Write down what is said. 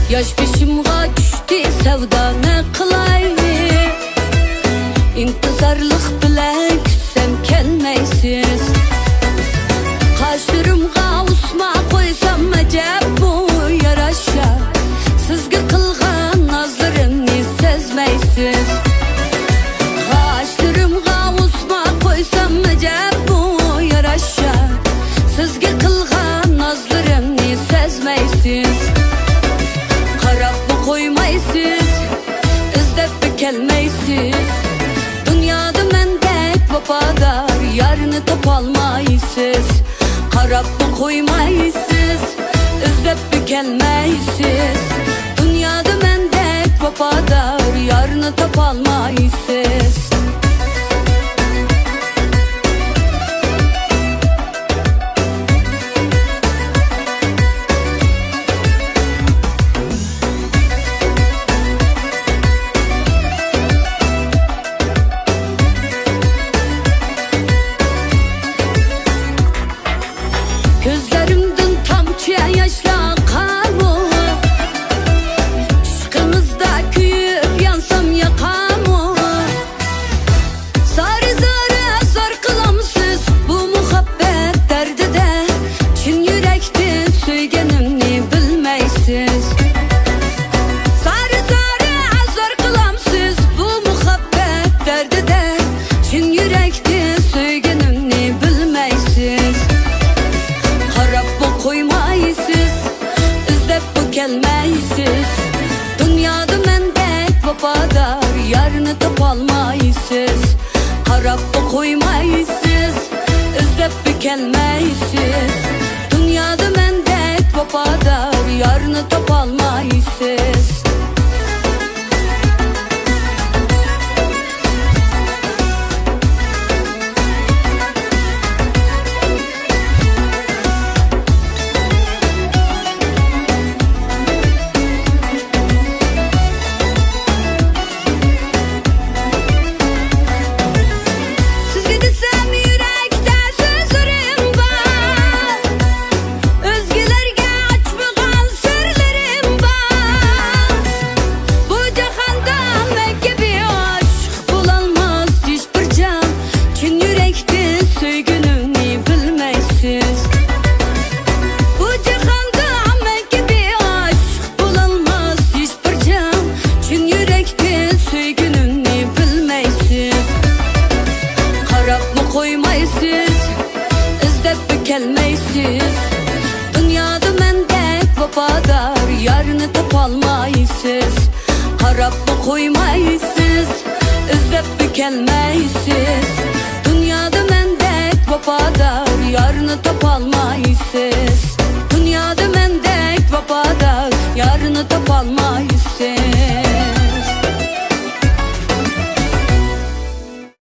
Yaş peşimga düştü sevda ne qılay. İntizarlıq bilen küssem kelmeysiz. Qaşlarımga usma qoysam acab bu yaraşa. Sizga qılgan nazlarımni sezmeysiz. Qaşlarımga usma qoysam acab bu yaraşa. Sizga qılgan nazlarımni sezmeysiz. Qarab qo'ymaysiz, izlab kelmaysiz. Dünyada mendek vafadar yarını topolmaysiz. Qarab qo'ymaysiz, izlab kelmaysiz. Dünyada mendek vafadar yarını topolmaysiz. Gözlerimden tamçıya yaşlar kalma. Işkınızda kuyup yansam yakamı. Sarı zarı zor kılamsız bu muhabbet derdide. Çin yürekte söygenimni bilmeysiz. Sarı zarı zor kılamsız bu muhabbet derdide. Çin yürekte söygenimni bilmeysiz. Qarab qo'ymaysiz, izlab kelmaysiz. Dünyada mendek vafadar yarını topolmaysiz. Qarab qo'ymaysiz, izlab kelmaysiz. Dünyada mendek vafadar yarını topolmaysiz. Qo'ymaysiz, izlab kelmaysiz. Dünyada mendek vafadar yarını topolmaysiz. Qarab qo'ymaysiz, izlab kelmaysiz. Dünyada mendek vafadar yarını topolmaysiz.